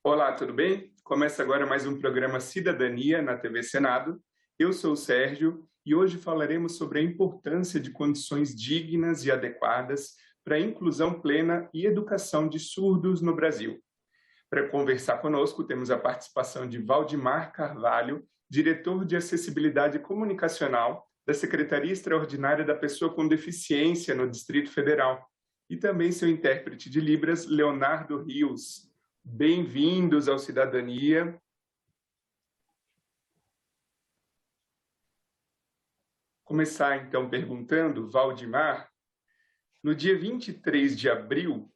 Olá, tudo bem? Começa agora mais um programa Cidadania na TV Senado. Eu sou o Sérgio e hoje falaremos sobre a importância de condições dignas e adequadas para a inclusão plena e educação de surdos no Brasil. Para conversar conosco, temos a participação de Valdimar Carvalho, diretor de Acessibilidade Comunicacional da Secretaria Extraordinária da Pessoa com Deficiência no Distrito Federal, e também seu intérprete de Libras, Leonardo Rios. Bem-vindos ao Cidadania. Começar então perguntando, Valdimar, no dia 23 de abril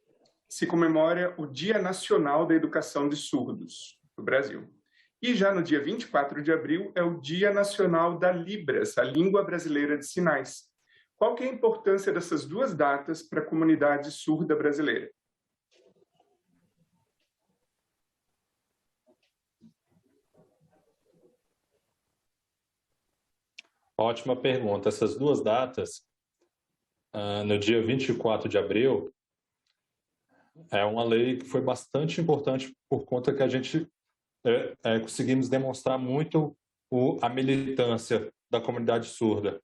se comemora o Dia Nacional da Educação de Surdos no Brasil. E já no dia 24 de abril é o Dia Nacional da Libras, a língua brasileira de sinais. Qual que é a importância dessas duas datas para a comunidade surda brasileira? Ótima pergunta. Essas duas datas, no dia 24 de abril, é uma lei que foi bastante importante por conta que a gente conseguimos demonstrar muito a militância da comunidade surda.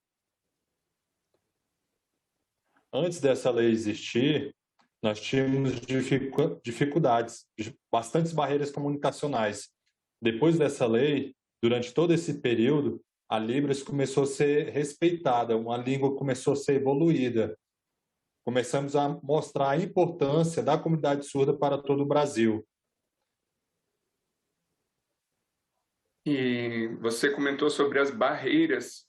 Antes dessa lei existir, nós tínhamos dificuldades, bastantes barreiras comunicacionais. Depois dessa lei, durante todo esse período, a Libras começou a ser respeitada, uma língua começou a ser evoluída. Começamos a mostrar a importância da comunidade surda para todo o Brasil. E você comentou sobre as barreiras.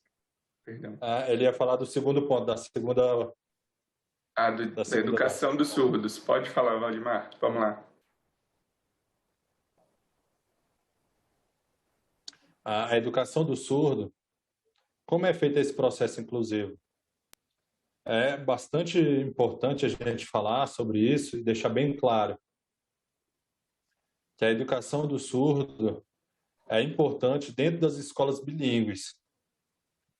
Perdão. Ele ia falar do segundo ponto, da educação dos surdos. Pode falar, Valdimar. Vamos lá. A educação do surdo, como é feito esse processo inclusivo? É bastante importante a gente falar sobre isso e deixar bem claro que a educação do surdo é importante dentro das escolas bilíngues,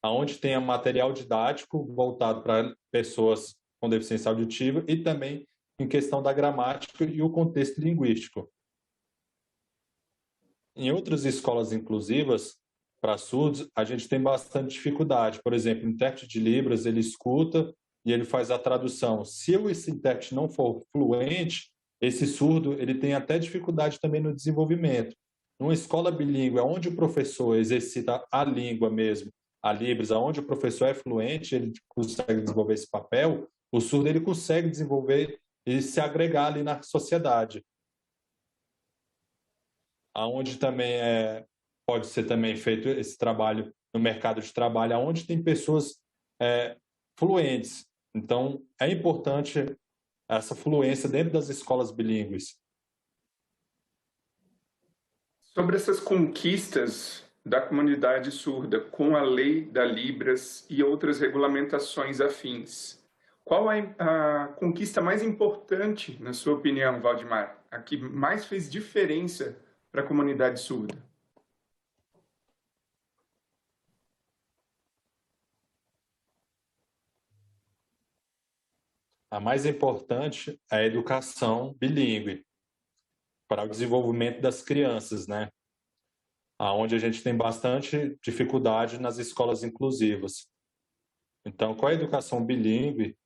onde tenha material didático voltado para pessoas com deficiência auditiva e também em questão da gramática e o contexto linguístico. Em outras escolas inclusivas, para surdos, a gente tem bastante dificuldade. Por exemplo, o intérprete de Libras, ele escuta e ele faz a tradução. Se esse intérprete não for fluente, esse surdo ele tem até dificuldade também no desenvolvimento. Numa escola bilíngue, onde o professor exercita a língua mesmo, a Libras, onde o professor é fluente, ele consegue desenvolver esse papel, o surdo ele consegue desenvolver e se agregar ali na sociedade. Aonde também pode ser também feito esse trabalho no mercado de trabalho, onde tem pessoas fluentes. Então, é importante essa fluência dentro das escolas bilíngues. Sobre essas conquistas da comunidade surda com a lei da Libras e outras regulamentações afins, qual é a conquista mais importante, na sua opinião, Valdimar? A que mais fez diferença para a comunidade surda? A mais importante é a educação bilíngue para o desenvolvimento das crianças, né? Onde a gente tem bastante dificuldade nas escolas inclusivas. Então, com a educação bilíngue,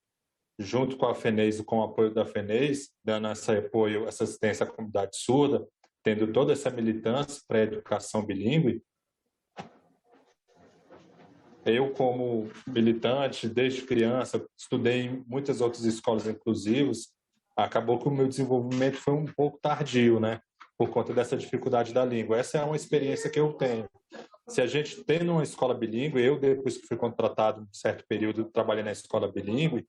junto com a FENES e com o apoio da FENES, dando esse apoio, essa assistência à comunidade surda, tendo toda essa militância para a educação bilíngue, eu, como militante, desde criança, estudei em muitas outras escolas inclusivas, acabou que o meu desenvolvimento foi um pouco tardio, né? Por conta dessa dificuldade da língua. Essa é uma experiência que eu tenho. Se a gente tem uma escola bilíngue, eu, depois que fui contratado, um certo período, trabalhei na escola bilíngue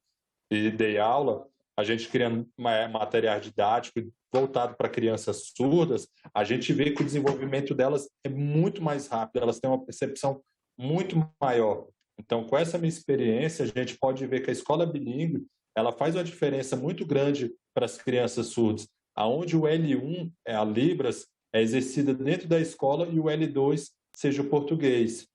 e dei aula, a gente criando material didático voltado para crianças surdas, a gente vê que o desenvolvimento delas é muito mais rápido, elas têm uma percepção muito maior. Então, com essa minha experiência, a gente pode ver que a escola bilíngue, ela faz uma diferença muito grande para as crianças surdas, aonde o L1, a Libras, é exercida dentro da escola e o L2 seja o português.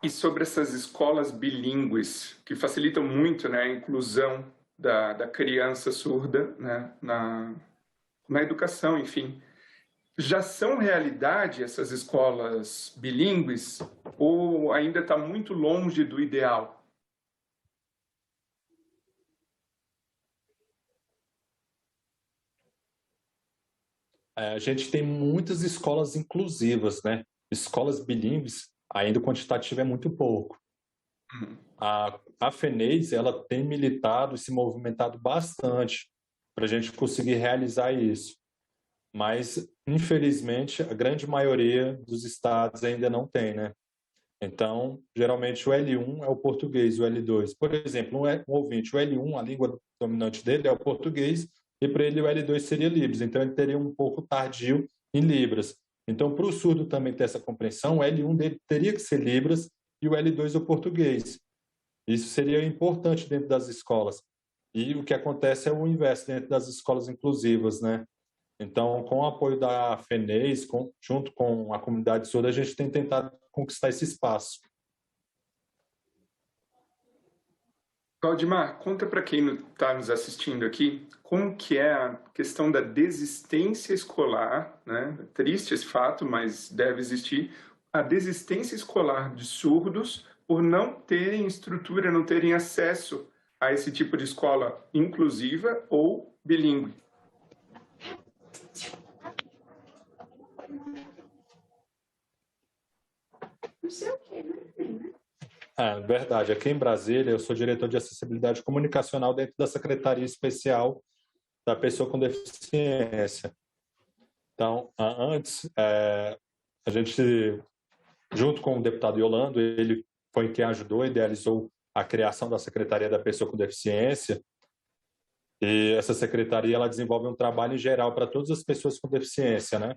E sobre essas escolas bilíngues, que facilitam muito, né, a inclusão da criança surda, né, na educação, enfim. Já são realidade essas escolas bilíngues ou ainda está muito longe do ideal? A gente tem muitas escolas inclusivas, né? Escolas bilíngues, ainda o quantitativo é muito pouco. A FENEIS, ela tem militado e se movimentado bastante para a gente conseguir realizar isso. Mas, infelizmente, a grande maioria dos estados ainda não tem, né? Então, geralmente o L1 é o português, o L2. Por exemplo, um ouvinte, o L1, a língua dominante dele é o português, e para ele o L2 seria Libras. Então, ele teria um pouco tardio em Libras. Então, para o surdo também ter essa compreensão, o L1 dele teria que ser Libras e o L2 é o português. Isso seria importante dentro das escolas. E o que acontece é o inverso dentro das escolas inclusivas, né? Então, com o apoio da FENEIS, junto com a comunidade surda, a gente tem tentado conquistar esse espaço. Valdemar, conta para quem está nos assistindo aqui como que é a questão da desistência escolar, né? Triste esse fato, mas deve existir a desistência escolar de surdos por não terem estrutura, não terem acesso a esse tipo de escola inclusiva ou bilíngue. Não sei o que, né? É verdade. Aqui em Brasília, eu sou diretor de acessibilidade comunicacional dentro da Secretaria Especial da Pessoa com Deficiência. Então, antes, a gente, junto com o deputado Yolando, ele foi quem ajudou, idealizou a criação da Secretaria da Pessoa com Deficiência. E essa secretaria ela desenvolve um trabalho em geral para todas as pessoas com deficiência, né?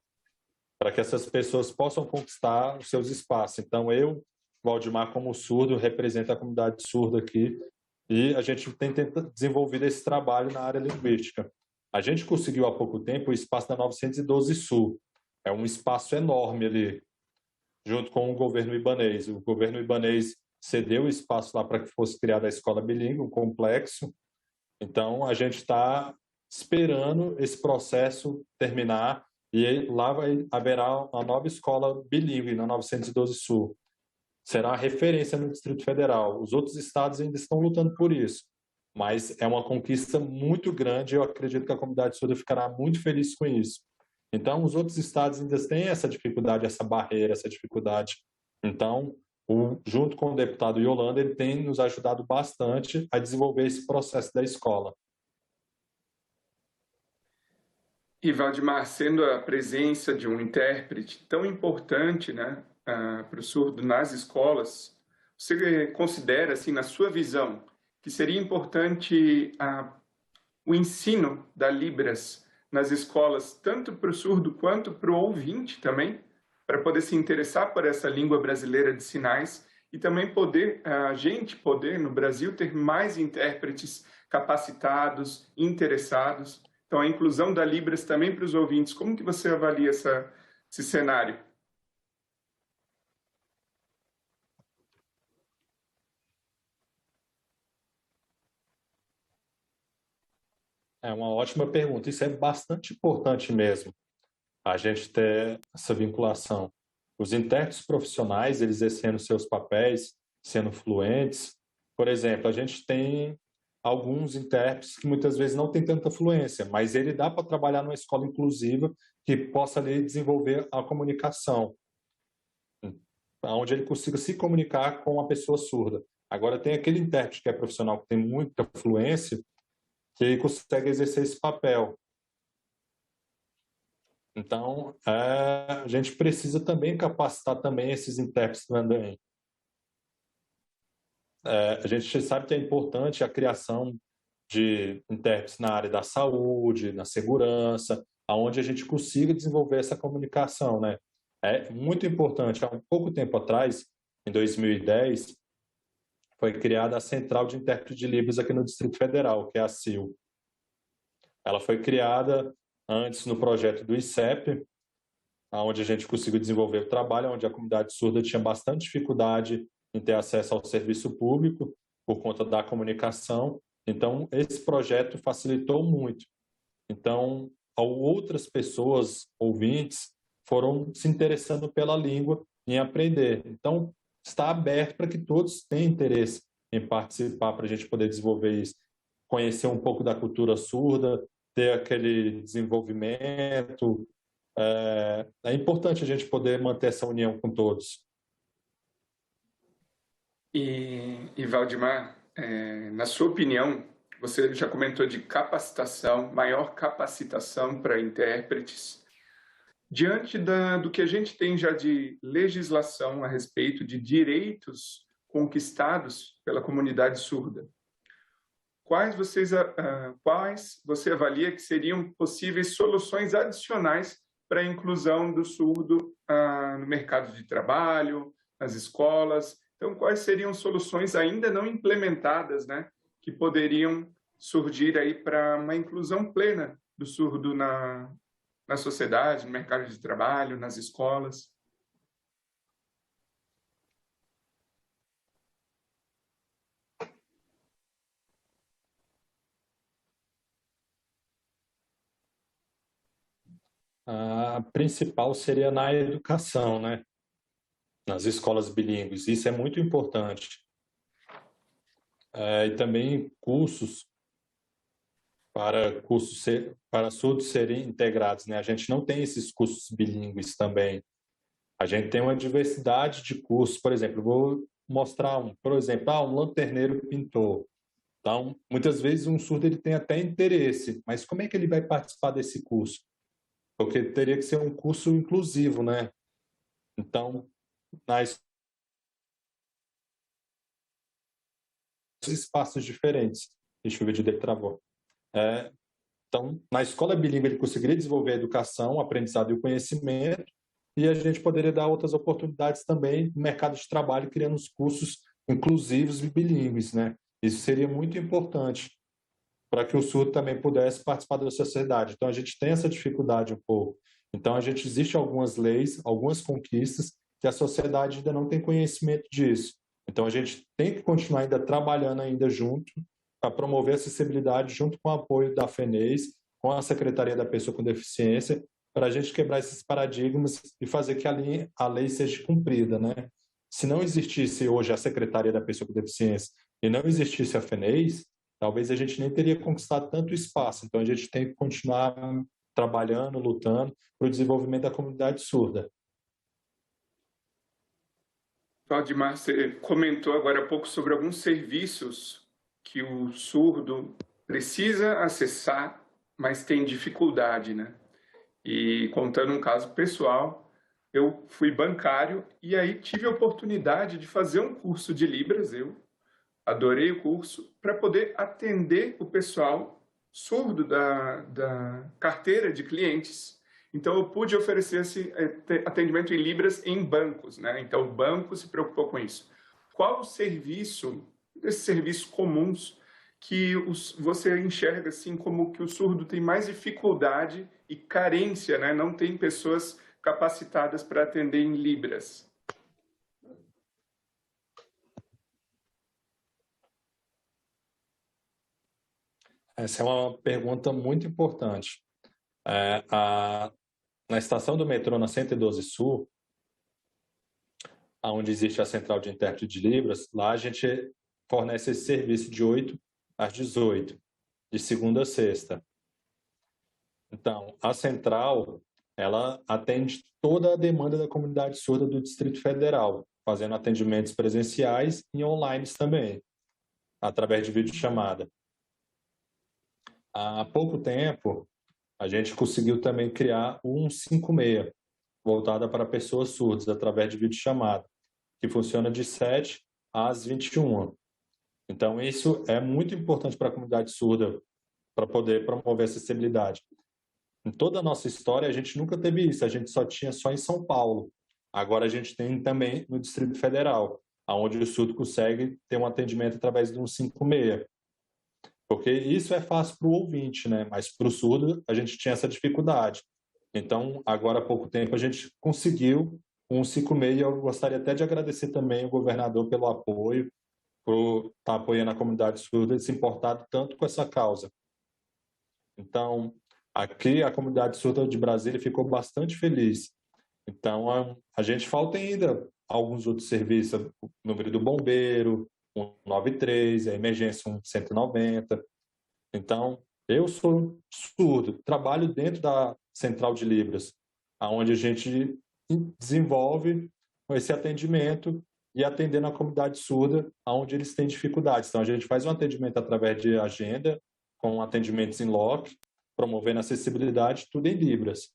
Para que essas pessoas possam conquistar os seus espaços. Então, eu, Valdemar, como surdo, represento a comunidade surda aqui e a gente tem desenvolvido esse trabalho na área linguística. A gente conseguiu há pouco tempo o espaço da 912 Sul. É um espaço enorme ali, junto com o governo ibanês. O governo ibanês cedeu o espaço lá para que fosse criada a escola bilíngue, um complexo. Então, a gente está esperando esse processo terminar e lá haverá uma nova escola bilíngue na 912 Sul. Será a referência no Distrito Federal. Os outros estados ainda estão lutando por isso, mas é uma conquista muito grande e eu acredito que a comunidade surda ficará muito feliz com isso. Então, os outros estados ainda têm essa dificuldade, essa barreira, essa dificuldade. Então, junto com o deputado Yolanda, ele tem nos ajudado bastante a desenvolver esse processo da escola. E, Valdemar, sendo a presença de um intérprete tão importante, né, para o surdo nas escolas, você considera, assim, na sua visão, que seria importante o ensino da Libras nas escolas, tanto para o surdo quanto para o ouvinte também, para poder se interessar por essa língua brasileira de sinais e também a gente poder, no Brasil, ter mais intérpretes capacitados, interessados. Então, a inclusão da Libras também para os ouvintes, como que você avalia esse cenário? É uma ótima pergunta. Isso é bastante importante mesmo, a gente ter essa vinculação. Os intérpretes profissionais, eles exercendo seus papéis, sendo fluentes. Por exemplo, a gente tem alguns intérpretes que muitas vezes não têm tanta fluência, mas ele dá para trabalhar numa escola inclusiva que possa ali desenvolver a comunicação, onde ele consiga se comunicar com uma pessoa surda. Agora, tem aquele intérprete que é profissional, que tem muita fluência, que consegue exercer esse papel. Então, a gente precisa também capacitar também esses intérpretes também. A gente sabe que é importante a criação de intérpretes na área da saúde, na segurança, aonde a gente consiga desenvolver essa comunicação, né? É muito importante. Há um pouco tempo atrás, em 2010, foi criada a Central de Intérprete de Libras aqui no Distrito Federal, que é a CIL. Ela foi criada antes no projeto do ICEP, onde a gente conseguiu desenvolver o trabalho, onde a comunidade surda tinha bastante dificuldade em ter acesso ao serviço público por conta da comunicação, Então, esse projeto facilitou muito. Então, outras pessoas, ouvintes, foram se interessando pela língua em aprender. Então, está aberto para que todos tenham interesse em participar, para a gente poder desenvolver isso, conhecer um pouco da cultura surda, ter aquele desenvolvimento. É importante a gente poder manter essa união com todos. E Valdemar, na sua opinião, você já comentou de capacitação, maior capacitação para intérpretes. Diante do que a gente tem já de legislação a respeito de direitos conquistados pela comunidade surda, quais você avalia que seriam possíveis soluções adicionais para a inclusão do surdo no mercado de trabalho, nas escolas? Então, quais seriam soluções ainda não implementadas, né, que poderiam surgir aí para uma inclusão plena do surdo na sociedade, no mercado de trabalho, nas escolas? A principal seria na educação, né? Nas escolas bilíngues. Isso é muito importante. E também para surdos serem integrados, né? A gente não tem esses cursos bilíngues também. A gente tem uma diversidade de cursos. Por exemplo, vou mostrar por exemplo, um lanterneiro pintor. Então, muitas vezes um surdo ele tem até interesse, mas como é que ele vai participar desse curso? Porque teria que ser um curso inclusivo, né? Então, nas espaços diferentes. Deixa eu ver de onde ele travou. Então, na escola bilíngue, ele conseguiria desenvolver a educação, o aprendizado e o conhecimento, e a gente poderia dar outras oportunidades também no mercado de trabalho, criando os cursos inclusivos e bilíngues, né? Isso seria muito importante para que o surdo também pudesse participar da sociedade. Então, a gente tem essa dificuldade um pouco. Então, existem algumas leis, algumas conquistas, que a sociedade ainda não tem conhecimento disso. Então, a gente tem que continuar ainda trabalhando ainda junto para promover a acessibilidade junto com o apoio da FENES, com a Secretaria da Pessoa com Deficiência, para a gente quebrar esses paradigmas e fazer que a lei seja cumprida, né? Se não existisse hoje a Secretaria da Pessoa com Deficiência e não existisse a FENES, talvez a gente nem teria conquistado tanto espaço. Então, a gente tem que continuar trabalhando, lutando para o desenvolvimento da comunidade surda. Valdemar, você comentou agora há pouco sobre alguns serviços que o surdo precisa acessar, mas tem dificuldade, né? E contando um caso pessoal, eu fui bancário e aí tive a oportunidade de fazer um curso de Libras, eu adorei o curso, para poder atender o pessoal surdo da carteira de clientes. Então, eu pude oferecer esse atendimento em Libras em bancos, né? Então, o banco se preocupou com isso. Qual o serviço, desses serviços comuns, que você enxerga assim como que o surdo tem mais dificuldade e carência, né? Não tem pessoas capacitadas para atender em Libras? Essa é uma pergunta muito importante. Na estação do metrô, na 112 Sul, onde existe a central de intérprete de Libras, lá a gente fornece esse serviço de 8 às 18, de segunda a sexta. Então, a central, ela atende toda a demanda da comunidade surda do Distrito Federal, fazendo atendimentos presenciais e online também, através de videochamada. Há pouco tempo, a gente conseguiu também criar o 156, voltada para pessoas surdas, através de videochamada, que funciona de 7 às 21. Então, isso é muito importante para a comunidade surda, para poder promover a acessibilidade. Em toda a nossa história, a gente nunca teve isso, a gente só tinha em São Paulo. Agora a gente tem também no Distrito Federal, onde o surdo consegue ter um atendimento através do 156. Porque isso é fácil para o ouvinte, né? Mas para o surdo a gente tinha essa dificuldade. Então, agora há pouco tempo a gente conseguiu um 156 e eu gostaria até de agradecer também o governador pelo apoio, por estar apoiando a comunidade surda e se importado tanto com essa causa. Então, aqui a comunidade surda de Brasília ficou bastante feliz. Então, a gente falta ainda alguns outros serviços, o número do bombeiro, 193, a emergência 190. Então, eu sou surdo, trabalho dentro da Central de Libras, onde a gente desenvolve esse atendimento e atendendo a comunidade surda, onde eles têm dificuldades. Então, a gente faz um atendimento através de agenda, com atendimentos em loco, promovendo acessibilidade, tudo em Libras.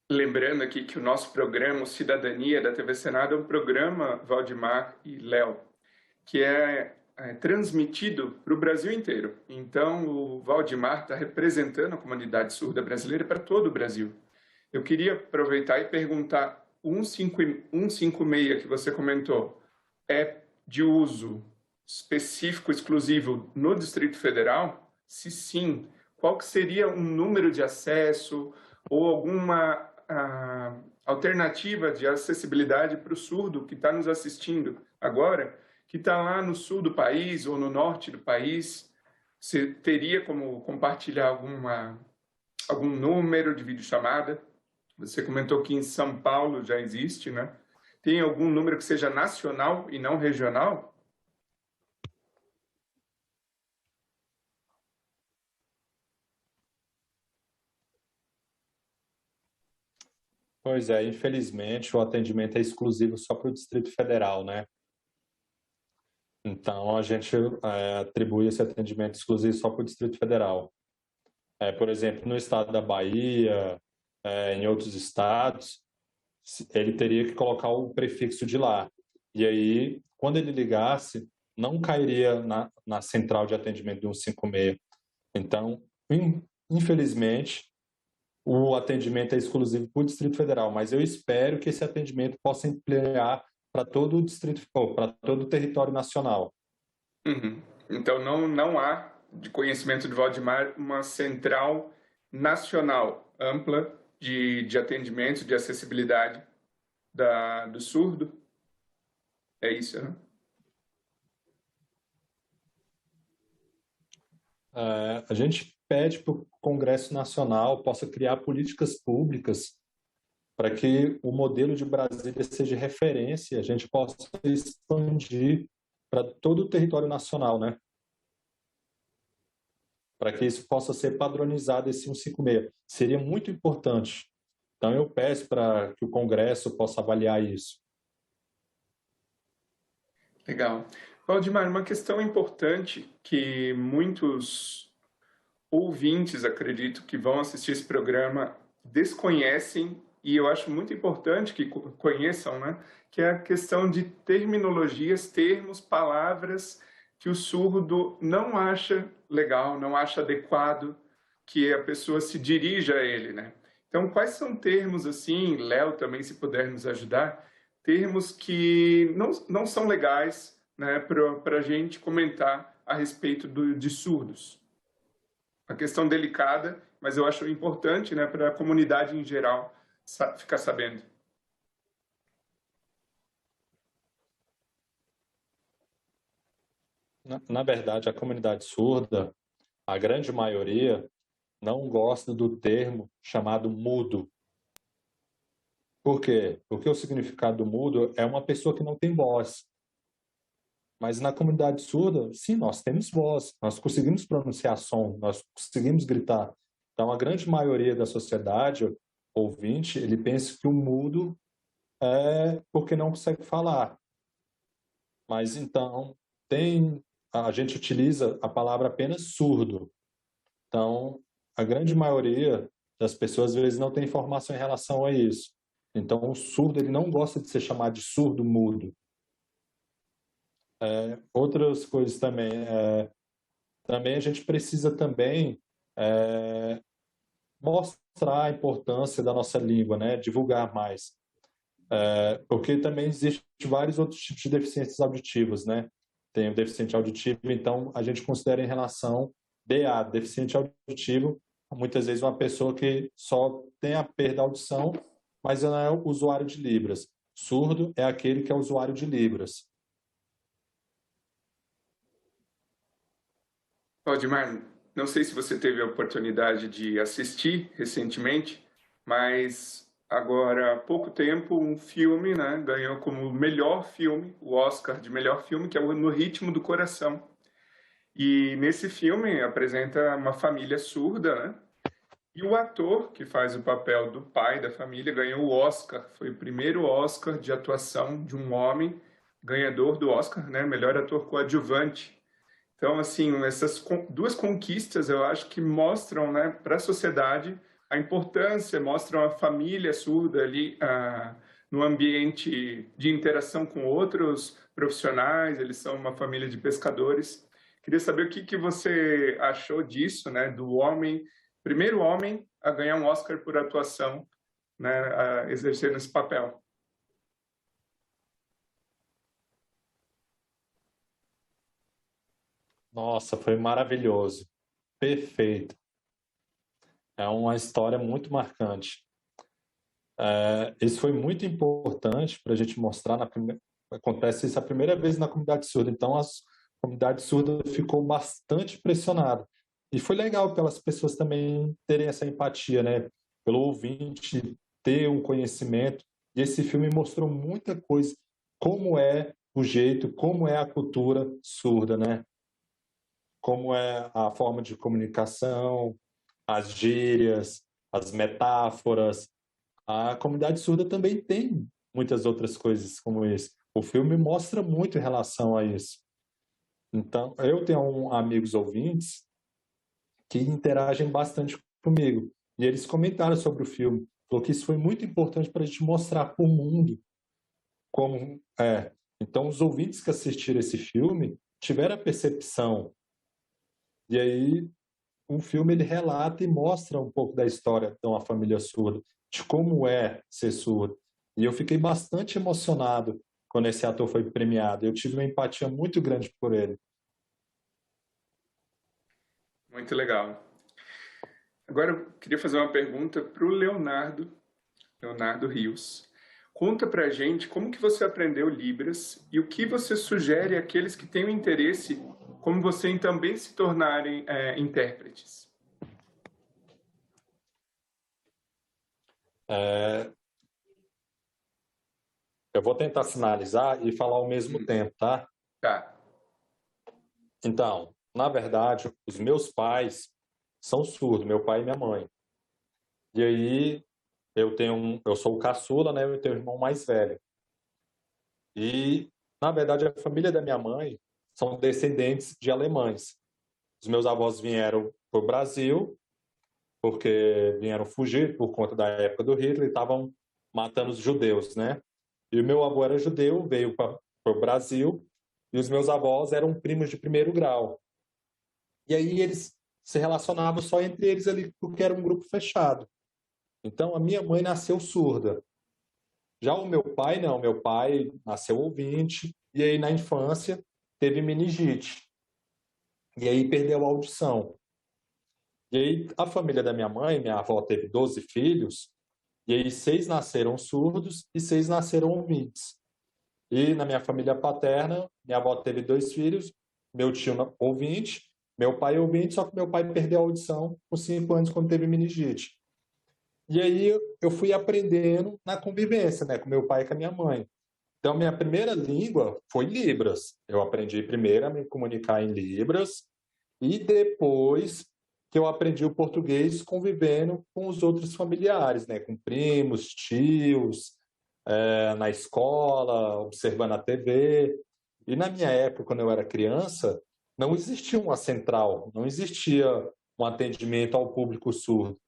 Lembrando aqui que o nosso programa, o Cidadania da TV Senado, é um programa, Valdemar e Léo, que é transmitido para o Brasil inteiro. Então, o Valdemar está representando a comunidade surda brasileira para todo o Brasil. Eu queria aproveitar e perguntar, o 156 que você comentou, é de uso específico, exclusivo no Distrito Federal? Se sim, qual que seria um número de acesso ou alguma alternativa de acessibilidade para o surdo que está nos assistindo agora, que está lá no sul do país ou no norte do país? Você teria como compartilhar algum número de videochamada? Você comentou que em São Paulo já existe, né? Tem algum número que seja nacional e não regional? Pois é, infelizmente o atendimento é exclusivo só para o Distrito Federal, né? Então a gente atribui esse atendimento exclusivo só para o Distrito Federal. Por exemplo, no estado da Bahia, em outros estados, ele teria que colocar o prefixo de lá. E aí, quando ele ligasse, não cairia na central de atendimento do 156. Então, infelizmente, o atendimento é exclusivo para o Distrito Federal, mas eu espero que esse atendimento possa ampliar para todo o distrito, para todo o território nacional. Uhum. Então não há, de conhecimento de Valdemar, uma central nacional ampla de atendimento, de acessibilidade do surdo? É isso, né? A gente pede para o Congresso Nacional possa criar políticas públicas para que o modelo de Brasília seja referência, a gente possa expandir para todo o território nacional, né? Para que isso possa ser padronizado, esse 156. Seria muito importante. Então, eu peço para que o Congresso possa avaliar isso. Legal. Valdemar, uma questão importante que muitos ouvintes, acredito, que vão assistir esse programa desconhecem, e eu acho muito importante que conheçam, né? Que é a questão de terminologias, termos, palavras que o surdo não acha legal, não acha adequado que a pessoa se dirija a ele, né? Então, quais são termos assim, Léo também, se puder nos ajudar, termos que não são legais, né, para a gente comentar a respeito de surdos? Uma questão delicada, mas eu acho importante, né, para a comunidade em geral ficar sabendo. Na verdade, a comunidade surda, a grande maioria, não gosta do termo chamado mudo. Por quê? Porque o significado do mudo é uma pessoa que não tem voz. Mas na comunidade surda, sim, nós temos voz, nós conseguimos pronunciar som, nós conseguimos gritar. Então, a grande maioria da sociedade, ouvinte, ele pensa que o mudo é porque não consegue falar. Mas então, a gente utiliza a palavra apenas surdo. Então, a grande maioria das pessoas, às vezes, não tem informação em relação a isso. Então, o surdo, ele não gosta de ser chamado de surdo-mudo. Outras coisas também. Também a gente precisa também mostrar a importância da nossa língua, né? Divulgar mais. Porque também existem vários outros tipos de deficiências auditivas, né? Tem o deficiente auditivo, então a gente considera em relação DA, deficiente auditivo, muitas vezes uma pessoa que só tem a perda da audição, mas não é usuário de Libras. surdo é aquele que é usuário de Libras. Valdemar, não sei se você teve a oportunidade de assistir recentemente, mas agora há pouco tempo um filme, né, ganhou como melhor filme, o Oscar de melhor filme, que é o No Ritmo do Coração. E nesse filme apresenta uma família surda, né? E o ator que faz o papel do pai da família ganhou o Oscar. Foi o primeiro Oscar de atuação de um homem ganhador do Oscar, né? Melhor ator coadjuvante. Então, assim, essas duas conquistas eu acho que mostram, né, para a sociedade a importância, mostram a família surda ali no ambiente de interação com outros profissionais, eles são uma família de pescadores. Queria saber o que você achou disso, né, do homem, primeiro homem a ganhar um Oscar por atuação, né, exercendo esse papel. Nossa, foi maravilhoso. Perfeito. É uma história muito marcante. Isso foi muito importante para a gente mostrar. Acontece isso a primeira vez na comunidade surda, então a comunidade surda ficou bastante pressionada. E foi legal pelas pessoas também terem essa empatia, né? Pelo ouvinte ter um conhecimento. E esse filme mostrou muita coisa, como é o jeito, como é a cultura surda, né? Como é a forma de comunicação, as gírias, as metáforas. A comunidade surda também tem muitas outras coisas como isso. O filme mostra muito em relação a isso. Então, eu tenho amigos ouvintes que interagem bastante comigo. E eles comentaram sobre o filme. Falou que isso foi muito importante para a gente mostrar para o mundo como é. Então, os ouvintes que assistiram esse filme tiveram a percepção. E aí, o filme ele relata e mostra um pouco da história de uma família surda, de como é ser surdo. E eu fiquei bastante emocionado quando esse ator foi premiado. Eu tive uma empatia muito grande por ele. Muito legal. Agora eu queria fazer uma pergunta para o Leonardo Rios. Conta pra gente como que você aprendeu Libras e o que você sugere àqueles que têm o interesse, como você, em também se tornarem intérpretes. Eu vou tentar finalizar e falar ao mesmo tempo, tá? Tá. Então, na verdade, os meus pais são surdos, meu pai e minha mãe. E aí, eu sou o caçula, né? Eu tenho um irmão mais velho. E, na verdade, a família da minha mãe são descendentes de alemães. Os meus avós vieram para o Brasil, porque vieram fugir por conta da época do Hitler e estavam matando os judeus, né? E o meu avô era judeu, veio para o Brasil, e os meus avós eram primos de primeiro grau. E aí eles se relacionavam só entre eles ali, porque era um grupo fechado. Então, a minha mãe nasceu surda. Já o meu pai, não. Meu pai nasceu ouvinte, e aí na infância teve meningite. E aí perdeu a audição. E aí a família da minha avó teve 12 filhos, e aí 6 nasceram surdos e 6 nasceram ouvintes. E na minha família paterna, minha avó teve 2 filhos, meu tio ouvinte, meu pai ouvinte, só que meu pai perdeu a audição com 5 anos quando teve meningite. E aí eu fui aprendendo na convivência, né, com meu pai e com a minha mãe. Então, minha primeira língua foi Libras. Eu aprendi primeiro a me comunicar em Libras e depois que eu aprendi o português convivendo com os outros familiares, né, com primos, tios, na escola, observando a TV. E na minha época, quando eu era criança, não existia uma central, não existia um atendimento ao público surdo.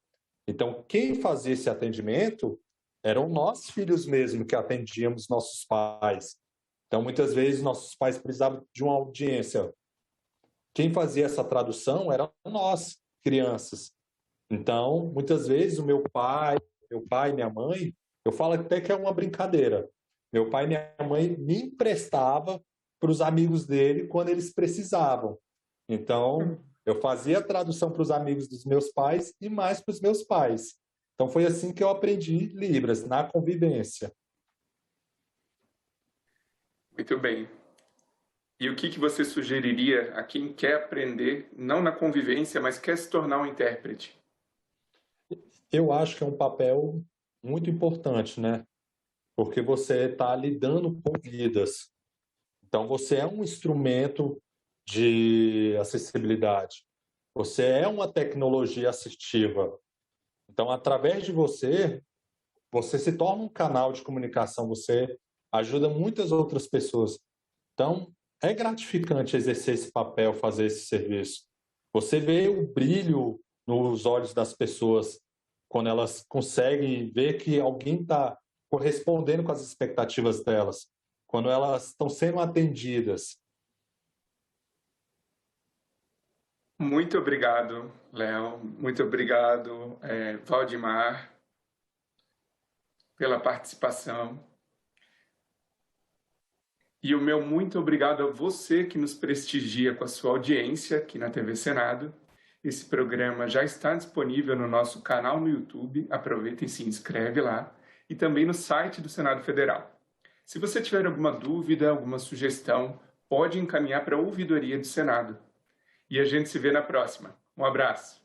Então, quem fazia esse atendimento eram nós, filhos mesmo, que atendíamos nossos pais. Então, muitas vezes, nossos pais precisavam de uma audiência. Quem fazia essa tradução eram nós, crianças. Então, muitas vezes, meu pai e minha mãe, eu falo até que é uma brincadeira. Meu pai e minha mãe me emprestava para os amigos dele quando eles precisavam. Então, eu fazia a tradução para os amigos dos meus pais e mais para os meus pais. Então, foi assim que eu aprendi Libras, na convivência. Muito bem. E o que você sugeriria a quem quer aprender, não na convivência, mas quer se tornar um intérprete? Eu acho que é um papel muito importante, né? Porque você está lidando com vidas. Então, você é um instrumento de acessibilidade. Você é uma tecnologia assistiva. Então, através de você, você se torna um canal de comunicação, você ajuda muitas outras pessoas. Então, é gratificante exercer esse papel, fazer esse serviço. Você vê o brilho nos olhos das pessoas quando elas conseguem ver que alguém está correspondendo com as expectativas delas, quando elas estão sendo atendidas. Muito obrigado, Léo. Muito obrigado, Valdemar, pela participação. E o meu muito obrigado a você que nos prestigia com a sua audiência aqui na TV Senado. Esse programa já está disponível no nosso canal no YouTube. Aproveita e se inscreve lá. E também no site do Senado Federal. Se você tiver alguma dúvida, alguma sugestão, pode encaminhar para a Ouvidoria do Senado. E a gente se vê na próxima. Um abraço.